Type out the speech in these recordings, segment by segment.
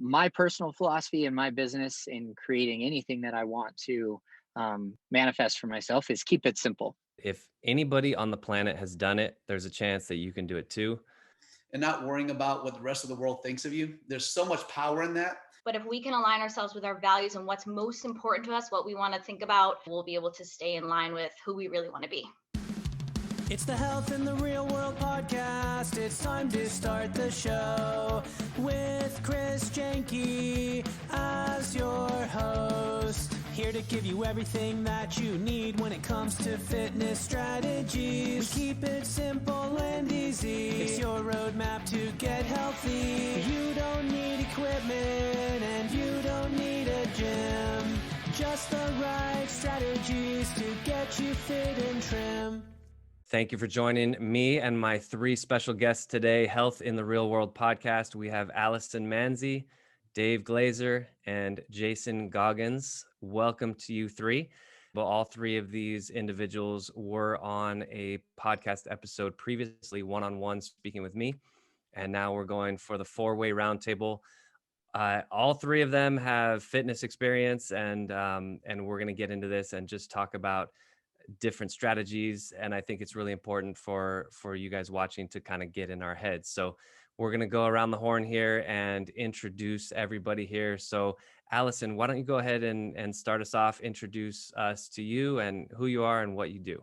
my personal philosophy in my business in creating anything that I want to manifest for myself is keep it simple. If anybody on the planet has done it, there's a chance that you can do it too. And not worrying about what the rest of the world thinks of you. There's so much power in that. But if we can align ourselves with our values and what's most important to us, what we want to think about, we'll be able to stay in line with who we really want to be. It's the Health in the Real World podcast. It's time to start the show with Chris Janke as your host. Here to give you everything that you need when it comes to fitness strategies. We keep it simple and easy. It's your roadmap to get healthy. You don't need equipment and you don't need a gym. Just the right strategies to get you fit and trim. Thank you for joining me and my three special guests today, Health in the Real World podcast. We have Allison Manzi, Dave Glazer, and Jason Goggins. Welcome to you three. Well, all three of these individuals were on a podcast episode previously, one-on-one speaking with me. And now we're going for the four-way roundtable. All three of them have fitness experience, and we're going to get into this and just talk about different strategies. And I think it's really important for you guys watching to kind of get in our heads. So we're going to go around the horn here and introduce everybody here. So Allison, why don't you go ahead and start us off, introduce us to you and who you are and what you do.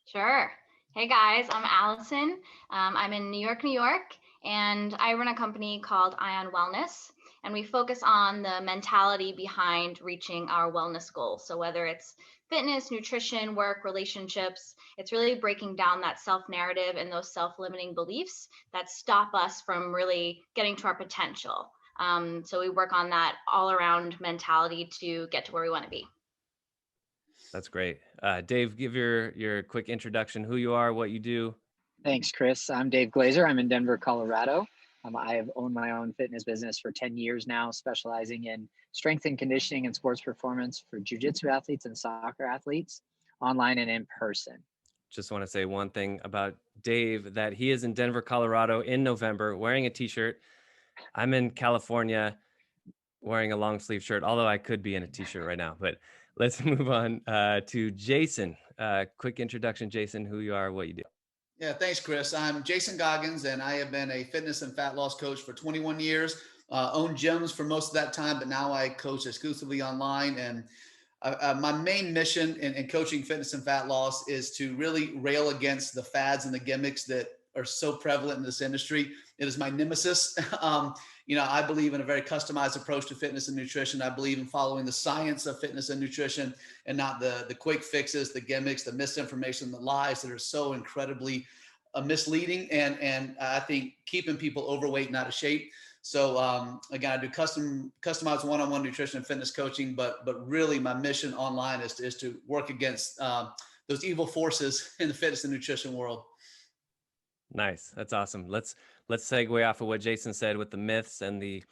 Sure. Hey guys, I'm Allison. I'm in New York, and I run a company called Ion Wellness. And we focus on the mentality behind reaching our wellness goals. So whether it's fitness, nutrition, work, relationships, it's really breaking down that self-narrative and those self-limiting beliefs that stop us from really getting to our potential. So we work on that all-around mentality to get to where we want to be. That's great. Dave, give your quick introduction, who you are, what you do. Thanks, Chris. I'm Dave Glazer. I'm in Denver, Colorado. I have owned my own fitness business for 10 years now, specializing in strength and conditioning and sports performance for jiu-jitsu athletes and soccer athletes, online and in person. Just want to say one thing about Dave, that he is in Denver, Colorado in November wearing a t-shirt. I'm in California wearing a long sleeve shirt, although I could be in a t-shirt right now. But let's move on to Jason. Quick introduction, Jason, who you are, what you do. Yeah, thanks, Chris. I'm Jason Goggins, and I have been a fitness and fat loss coach for 21 years. Owned gyms for most of that time, but now I coach exclusively online. And my main mission in coaching fitness and fat loss is to really rail against the fads and the gimmicks that are so prevalent in this industry. It is my nemesis. I believe in a very customized approach to fitness and nutrition. I believe in following the science of fitness and nutrition and not the quick fixes, the gimmicks, the misinformation, the lies that are so incredibly misleading. And I think keeping people overweight and out of shape. So again, I do customized one-on-one nutrition and fitness coaching, but really my mission online is to work against those evil forces in the fitness and nutrition world. Nice. That's awesome. Let's segue off of what Jason said with the myths and the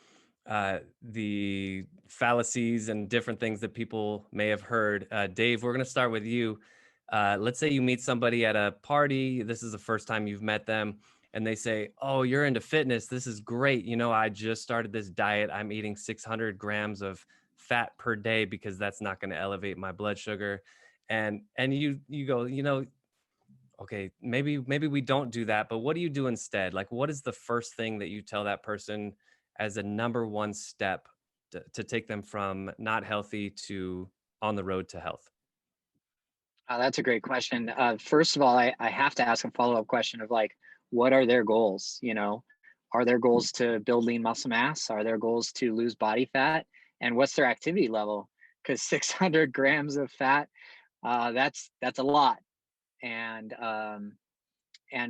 fallacies and different things that people may have heard. Dave, we're going to start with you. Let's say you meet somebody at a party. This is the first time you've met them, and they say, "Oh, you're into fitness. This is great. I just started this diet. I'm eating 600 grams of fat per day because that's not going to elevate my blood sugar." And you go, okay, maybe we don't do that, but what do you do instead? Like, what is the first thing that you tell that person as a number one step to take them from not healthy to on the road to health? That's a great question. First of all, I have to ask a follow-up question of what are their goals? Are their goals to build lean muscle mass? Are their goals to lose body fat? And what's their activity level? Because 600 grams of fat, that's a lot. And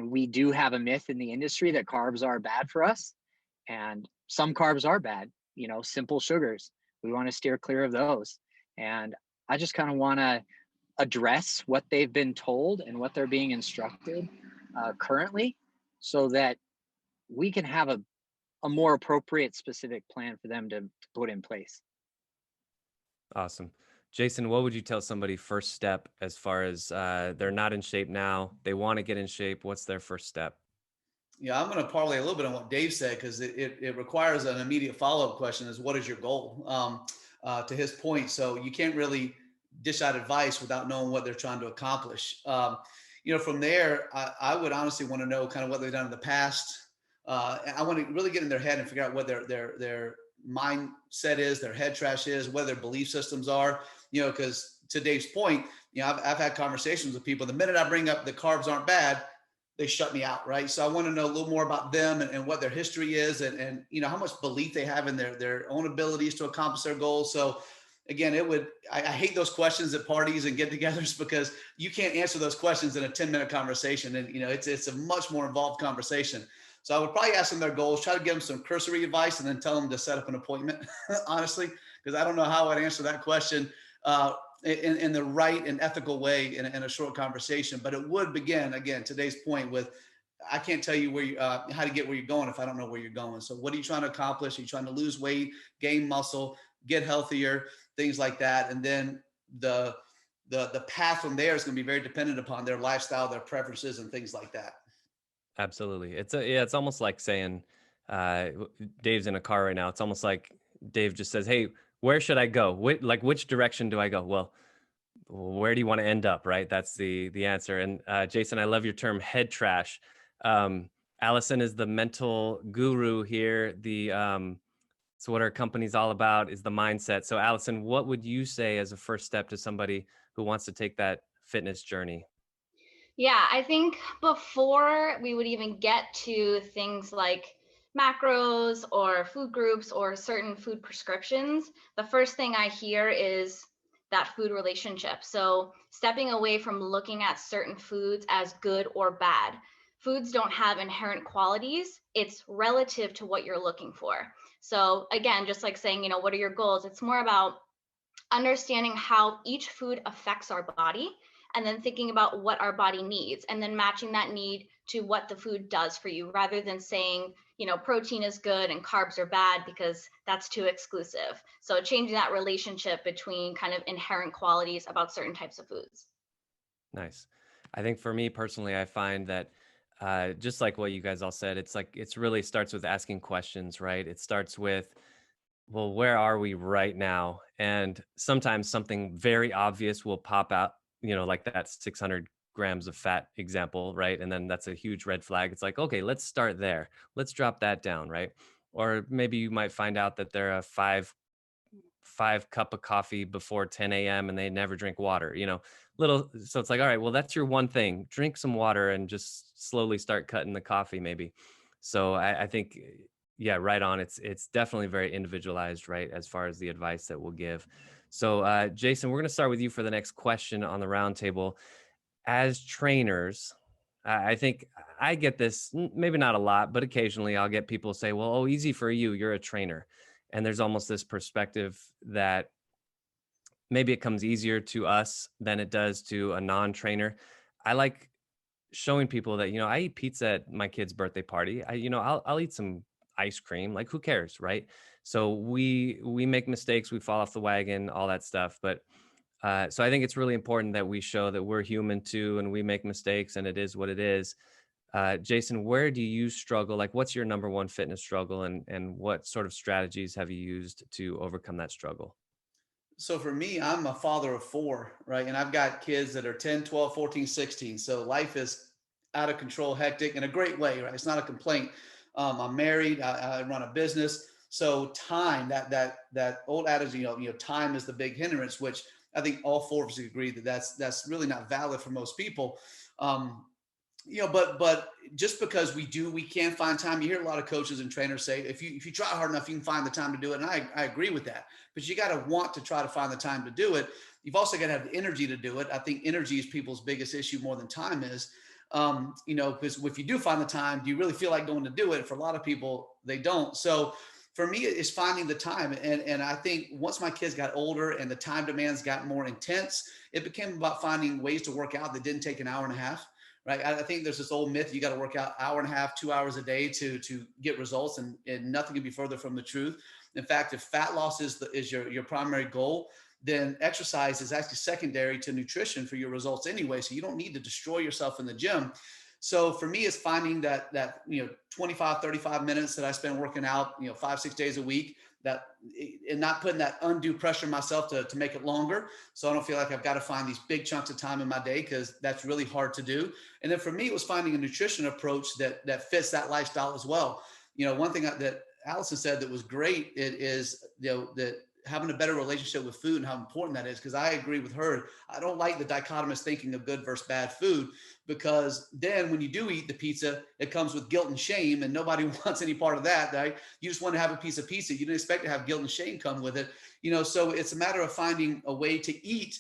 we do have a myth in the industry that carbs are bad for us, and some carbs are bad. Simple sugars, we want to steer clear of those. And I just kind of want to address what they've been told and what they're being instructed currently, so that we can have a more appropriate specific plan for them to put in place. Awesome. Jason, what would you tell somebody first step as far as they're not in shape now, they want to get in shape? What's their first step? Yeah, I'm going to parlay a little bit on what Dave said, because it requires an immediate follow-up question is, what is your goal? To his point. So you can't really dish out advice without knowing what they're trying to accomplish. From there, I would honestly want to know kind of what they've done in the past. I want to really get in their head and figure out what their mindset is, their head trash is, what their belief systems are, because to Dave's point, I've had conversations with people. The minute I bring up the carbs aren't bad, they shut me out, right? So I want to know a little more about them and what their history is, and how much belief they have in their own abilities to accomplish their goals. So again, I hate those questions at parties and get-togethers, because you can't answer those questions in a 10-minute conversation, and it's a much more involved conversation. So I would probably ask them their goals, try to give them some cursory advice, and then tell them to set up an appointment, honestly, because I don't know how I'd answer that question in the right and ethical way in a short conversation. But it would begin, again, today's point, with, I can't tell you how to get where you're going if I don't know where you're going. So what are you trying to accomplish? Are you trying to lose weight, gain muscle, get healthier, things like that? And then the path from there is going to be very dependent upon their lifestyle, their preferences, and things like that. Absolutely. It's almost like saying, Dave's in a car right now. It's almost like Dave just says, hey, where should I go? Which direction do I go? Well, where do you want to end up? Right. That's the answer. And Jason, I love your term head trash. Allison is the mental guru here. So what our company's all about is the mindset. So Allison, what would you say as a first step to somebody who wants to take that fitness journey? Yeah, I think before we would even get to things like macros or food groups or certain food prescriptions, the first thing I hear is that food relationship. So stepping away from looking at certain foods as good or bad. Foods don't have inherent qualities. It's relative to what you're looking for. So again, just like saying, what are your goals? It's more about understanding how each food affects our body, and then thinking about what our body needs, and then matching that need to what the food does for you, rather than saying, protein is good and carbs are bad, because that's too exclusive. So changing that relationship between kind of inherent qualities about certain types of foods. Nice. I think for me personally, I find that just like what you guys all said, it's really starts with asking questions, right? It starts with, well, where are we right now? And sometimes something very obvious will pop out, like that 600 grams of fat example, right? And then that's a huge red flag. It's like, okay, let's start there. Let's drop that down, right? Or maybe you might find out that they're a five cup of coffee before 10 a.m. and they never drink water, so it's like, all right, well, that's your one thing. Drink some water and just slowly start cutting the coffee maybe. So I think, yeah, right on. It's definitely very individualized, right, as far as the advice that we'll give. So Jason, we're going to start with you for the next question on the roundtable. As trainers, I think I get this, maybe not a lot, but occasionally I'll get people say, well, oh, easy for you, you're a trainer. And there's almost this perspective that maybe it comes easier to us than it does to a non-trainer. I like showing people that, I eat pizza at my kid's birthday party. I'll eat some ice cream, like who cares, right? So we make mistakes, we fall off the wagon, all that stuff. But so I think it's really important that we show that we're human too, and we make mistakes, and it is what it is. Jason, where do you struggle? Like, what's your number one fitness struggle, and what sort of strategies have you used to overcome that struggle? So for me, I'm a father of 4, right? And I've got kids that are 10, 12, 14, 16. So life is out of control, hectic in a great way, right? It's not a complaint. I'm married, I run a business. So time, that old adage, time is the big hindrance, which I think all 4 of us agree that's really not valid for most people. But just because we can find time. You hear a lot of coaches and trainers say, if you try hard enough, you can find the time to do it. And I agree with that, but you got to want to try to find the time to do it. You've also got to have the energy to do it. I think energy is people's biggest issue more than time is, because if you do find the time, do you really feel like going to do it? For a lot of people, they don't. So for me, it's finding the time. And I think once my kids got older and the time demands got more intense, it became about finding ways to work out that didn't take an hour and a half. Right. I think there's this old myth, you got to work out hour and a half, 2 hours a day to get results, and nothing can be further from the truth. In fact, if fat loss is your primary goal, then exercise is actually secondary to nutrition for your results anyway. So you don't need to destroy yourself in the gym. So for me, it's finding that 25, 35 minutes that I spend working out, 5, 6 days a week, and not putting that undue pressure on myself to make it longer. So I don't feel like I've got to find these big chunks of time in my day, because that's really hard to do. And then for me, it was finding a nutrition approach that fits that lifestyle as well. One thing that Allison said that was great, it is, that having a better relationship with food and how important that is. Because I agree with her. I don't like the dichotomous thinking of good versus bad food, because then when you do eat the pizza, it comes with guilt and shame, and nobody wants any part of that. Right? You just want to have a piece of pizza. You didn't expect to have guilt and shame come with it. So it's a matter of finding a way to eat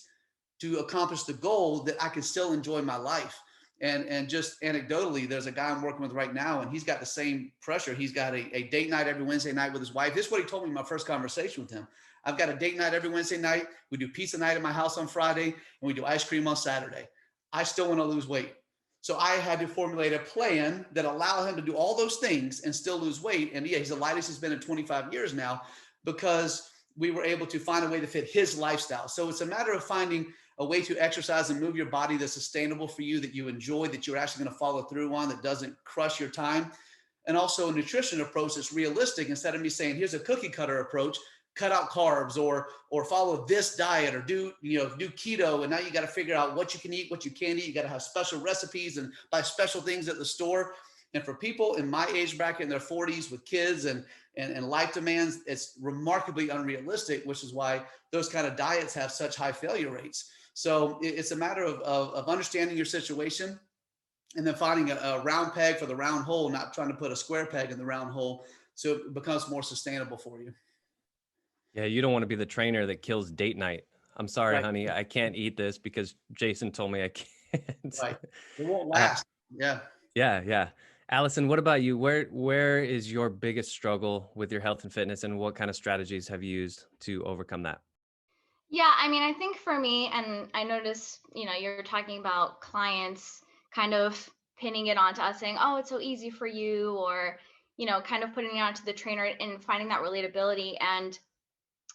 to accomplish the goal that I can still enjoy my life. And just anecdotally, there's a guy I'm working with right now, and he's got the same pressure. He's got a date night every Wednesday night with his wife. This is what he told me in my first conversation with him. I've got a date night every Wednesday night. We do pizza night at my house on Friday, and we do ice cream on Saturday. I still want to lose weight. So I had to formulate a plan that allowed him to do all those things and still lose weight. And yeah, he's the lightest he's been in 25 years now, because we were able to find a way to fit his lifestyle. So it's a matter of finding a way to exercise and move your body that's sustainable for you, that you enjoy, that you're actually going to follow through on, that doesn't crush your time. And also a nutrition approach that's realistic. Instead of me saying, here's a cookie cutter approach, cut out carbs or follow this diet, or do keto. And now you got to figure out what you can eat, what you can't eat. You got to have special recipes and buy special things at the store. And for people in my age bracket in their 40s with kids and life demands, it's remarkably unrealistic, which is why those kind of diets have such high failure rates. So it's a matter of understanding your situation, and then finding a round peg for the round hole, not trying to put a square peg in the round hole, so it becomes more sustainable for you. Yeah, you don't want to be the trainer that kills date night. I'm sorry, Right. honey, I can't eat this because Jason told me I can't. Right. It won't last. Yeah. Yeah. Allison, what about you? Where is your biggest struggle with your health and fitness, and what kind of strategies have you used to overcome that? Yeah, I mean, I think for me, and I notice, you're talking about clients kind of pinning it onto us saying, oh, it's so easy for you, or, kind of putting it onto the trainer and finding that relatability. And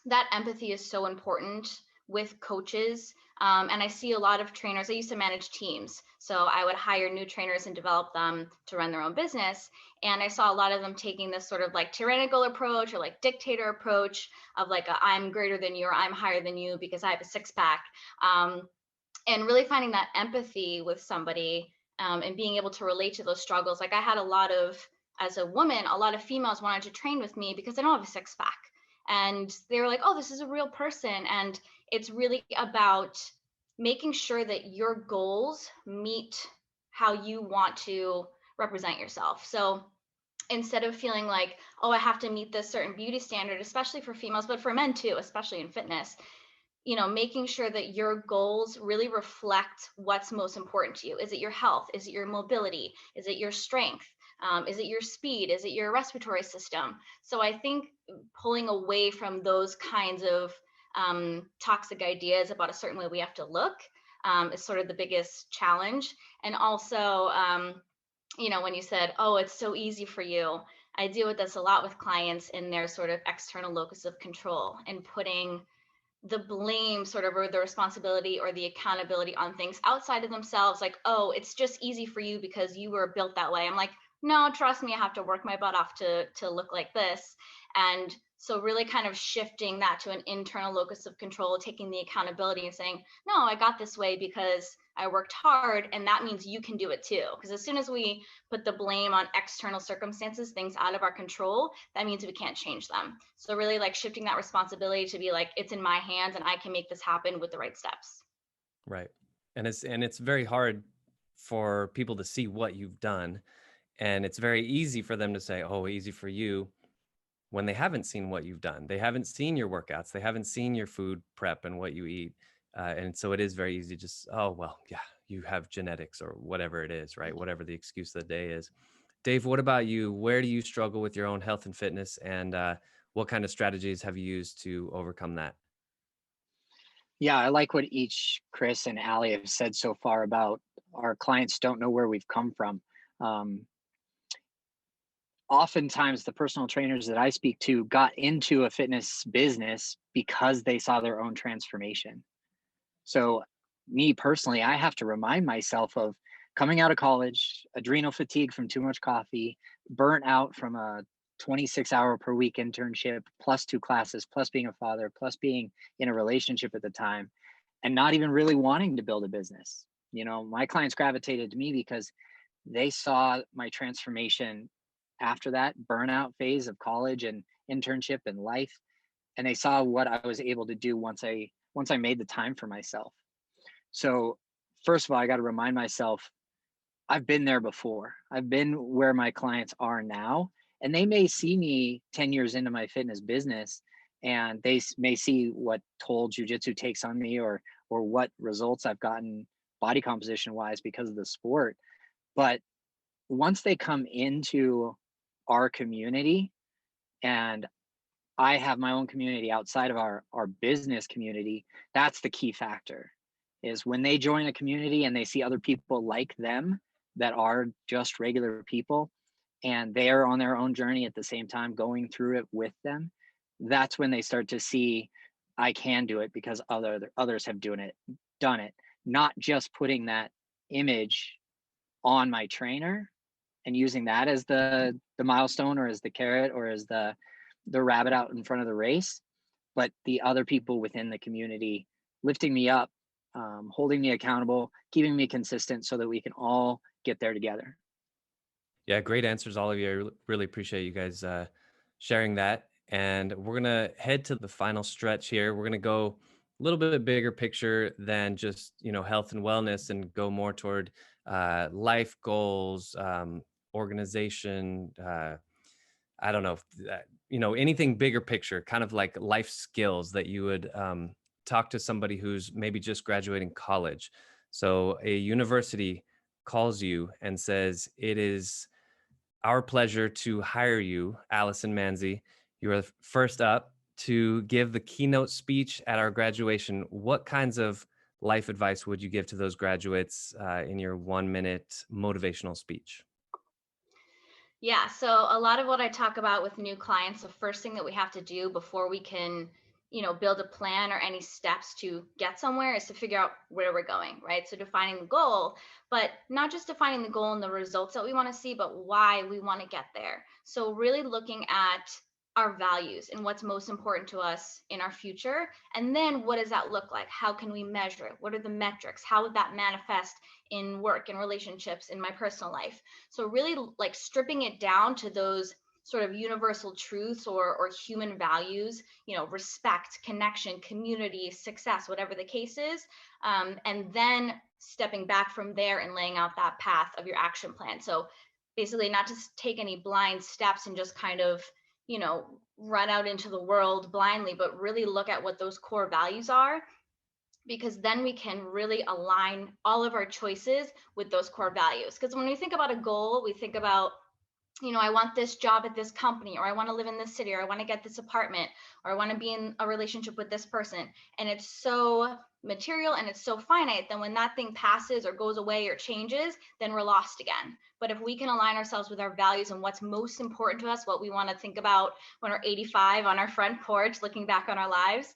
that empathy is so important with coaches. And I see a lot of trainers. I used to manage teams. So I would hire new trainers and develop them to run their own business. And I saw a lot of them taking this sort of like tyrannical approach, or like dictator approach of like, I'm greater than you, or I'm higher than you because I have a six pack. And really finding that empathy with somebody, and being able to relate to those struggles. Like I had as a woman, a lot of females wanted to train with me because I don't have a six pack. And they were like, oh, this is a real person. And it's really about making sure that your goals meet how you want to represent yourself. So instead of feeling like, oh, I have to meet this certain beauty standard, especially for females, but for men too, especially in fitness, making sure that your goals really reflect what's most important to you. Is it your health? Is it your mobility? Is it your strength? Is it your speed? Is it your respiratory system? So I think pulling away from those kinds of toxic ideas about a certain way we have to look is sort of the biggest challenge. And also, when you said, oh, it's so easy for you, I deal with this a lot with clients in their sort of external locus of control, and putting the blame sort of, or the responsibility or the accountability on things outside of themselves. Like, oh, it's just easy for you because you were built that way. I'm like, no, trust me, I have to work my butt off to look like this. And so really kind of shifting that to an internal locus of control, taking the accountability and saying, no, I got this way because I worked hard, and that means you can do it too. Because as soon as we put the blame on external circumstances, things out of our control, that means we can't change them. So really like shifting that responsibility to be like, it's in my hands and I can make this happen with the right steps. Right. And it's very hard for people to see what you've done. And it's very easy for them to say, oh, easy for you, when they haven't seen what you've done. They haven't seen your workouts. They haven't seen your food prep and what you eat. And so it is very easy to just, oh, well, yeah, you have genetics or whatever it is, right? Whatever the excuse of the day is. Dave, what about you? Where do you struggle with your own health and fitness? And what kind of strategies have you used to overcome that? Yeah, I like what each Chris and Allie have said so far about our clients don't know where we've come from. Oftentimes the personal trainers that I speak to got into a fitness business because they saw their own transformation. So me personally, I have to remind myself of coming out of college, adrenal fatigue from too much coffee, burnt out from a 26-hour per week internship, plus 2 classes, plus being a father, plus being in a relationship at the time, and not even really wanting to build a business. My clients gravitated to me because they saw my transformation after that burnout phase of college and internship and life, and they saw what I was able to do once I made the time for myself. So first of all, I got to remind myself, I've been there before. I've been where my clients are now, and they may see me 10 years into my fitness business, and they may see what toll jujitsu takes on me, or what results I've gotten body composition wise because of the sport. But once they come into our community, and I have my own community outside of our business community, that's the key factor, is when they join a community and they see other people like them that are just regular people, and they are on their own journey at the same time going through it with them, that's when they start to see, I can do it because others have done it, not just putting that image on my trainer and using that as the milestone, or as the carrot, or as the rabbit out in front of the race, but the other people within the community lifting me up, holding me accountable, keeping me consistent so that we can all get there together. Yeah, great answers, all of you. I really appreciate you guys sharing that. And we're going to head to the final stretch here. We're going to go a little bit bigger picture than just, health and wellness, and go more toward life goals, organization. I don't know, anything bigger picture, kind of like life skills that you would talk to somebody who's maybe just graduating college. So a university calls you and says, it is our pleasure to hire you, Allison Manzi. You are first up to give the keynote speech at our graduation. What kinds of life advice would you give to those graduates in your 1-minute motivational speech? Yeah, so a lot of what I talk about with new clients, the first thing that we have to do before we can, build a plan or any steps to get somewhere is to figure out where we're going, right? So defining the goal, but not just defining the goal and the results that we want to see, but why we want to get there. So really looking at our values and what's most important to us in our future. And then what does that look like? How can we measure it? What are the metrics? How would that manifest in work and relationships in my personal life? So really like stripping it down to those sort of universal truths or human values, respect, connection, community, success, whatever the case is. And then stepping back from there and laying out that path of your action plan. So basically not just take any blind steps and just kind of, run out into the world blindly, but really look at what those core values are, because then we can really align all of our choices with those core values. Because when we think about a goal, we think about, I want this job at this company, or I want to live in this city, or I want to get this apartment, or I want to be in a relationship with this person. And it's so material and it's so finite. Then when that thing passes or goes away or changes, then we're lost again. But if we can align ourselves with our values and what's most important to us, what we want to think about when we're 85 on our front porch, looking back on our lives,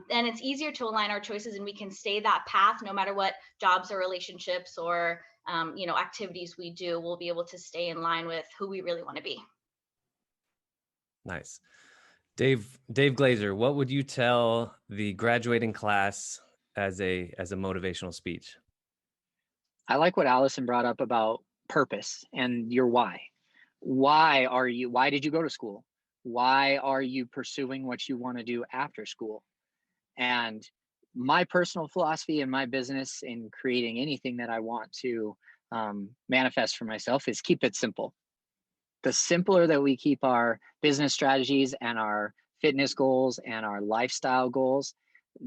then it's easier to align our choices, and we can stay that path no matter what jobs or relationships or activities we do. We'll be able to stay in line with who we really want to be. Nice. Dave Glazer, what would you tell the graduating class as a motivational speech? I like what Allison brought up about purpose and your why. Why did you go to school? Why are you pursuing what you want to do after school? And my personal philosophy in my business, in creating anything that I want to manifest for myself, is keep it simple. The simpler that we keep our business strategies and our fitness goals and our lifestyle goals,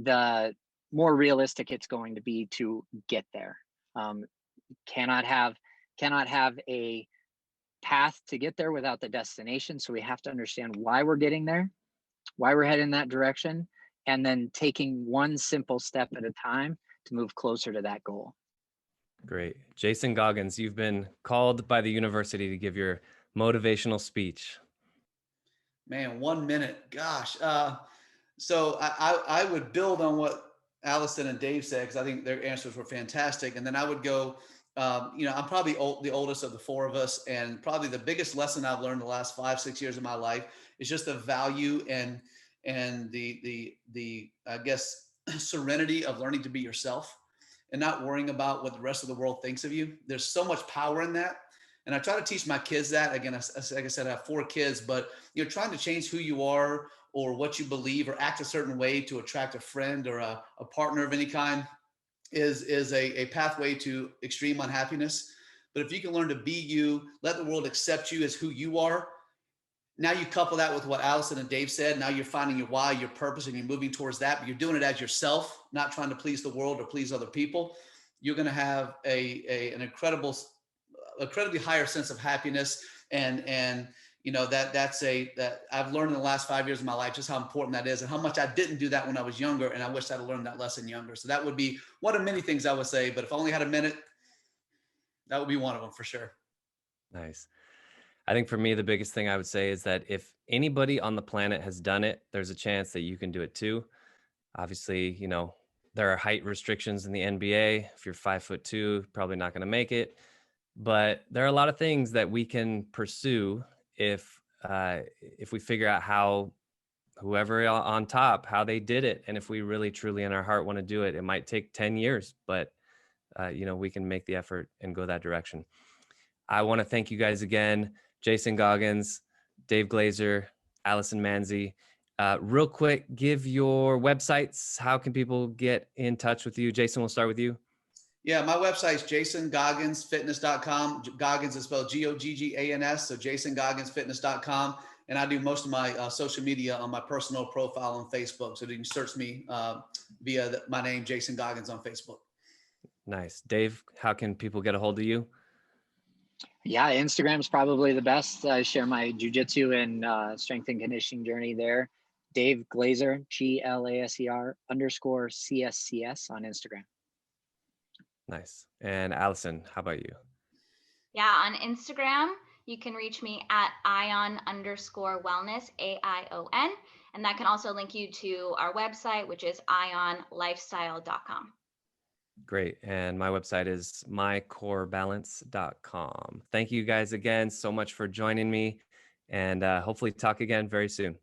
the more realistic it's going to be to get there. Cannot have a path to get there without the destination. So we have to understand why we're getting there, why we're heading in that direction, and then taking one simple step at a time to move closer to that goal. Great. Jason Goggins, you've been called by the university to give your motivational speech. Man, 1 minute. Gosh. So I would build on what Allison and Dave said, because I think their answers were fantastic. And then I would go I'm probably the oldest of the four of us, and probably the biggest lesson I've learned the last 5-6 years of my life is just the value and the I guess serenity of learning to be yourself and not worrying about what the rest of the world thinks of you. There's so much power in that. And I try to teach my kids that. Again, like I said, I have 4 kids, but you're trying to change who you are or what you believe or act a certain way to attract a friend or a partner of any kind is a pathway to extreme unhappiness. But if you can learn to be you, let the world accept you as who you are. Now you couple that with what Allison and Dave said. Now you're finding your why, your purpose, and you're moving towards that. But you're doing it as yourself, not trying to please the world or please other people. You're going to have an incredibly higher sense of happiness. And that I've learned in the last 5 years of my life just how important that is and how much I didn't do that when I was younger. And I wish I'd learned that lesson younger. So that would be one of many things I would say. But if I only had a minute, that would be one of them for sure. Nice. I think for me, the biggest thing I would say is that if anybody on the planet has done it, there's a chance that you can do it too. Obviously, there are height restrictions in the NBA. If you're 5'2", probably not going to make it. But there are a lot of things that we can pursue if we figure out how whoever on top, how they did it. And if we really, truly in our heart want to do it, it might take 10 years, but we can make the effort and go that direction. I want to thank you guys again. Jason Goggins, Dave Glazer, Allison Manzi. Real quick, give your websites. How can people get in touch with you? Jason, we'll start with you. Yeah, my website is jasongogginsfitness.com. Goggins is spelled Goggans, so jasongogginsfitness.com. And I do most of my social media on my personal profile on Facebook. So you can search me via my name, Jason Goggins, on Facebook. Nice. Dave, how can people get a hold of you? Yeah, Instagram is probably the best. I share my jujitsu and strength and conditioning journey there. Dave Glazer, GLASER_CSCS on Instagram. Nice. And Allison, how about you? Yeah, on Instagram, you can reach me at ion_wellness, AION. And that can also link you to our website, which is ionlifestyle.com. Great. And my website is mycorebalance.com. Thank you guys again so much for joining me, and hopefully talk again very soon.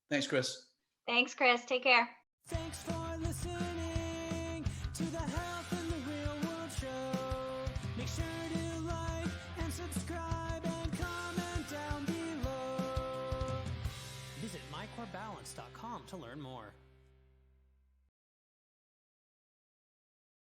Thanks, Chris. Thanks, Chris. Take care. Thanks for listening.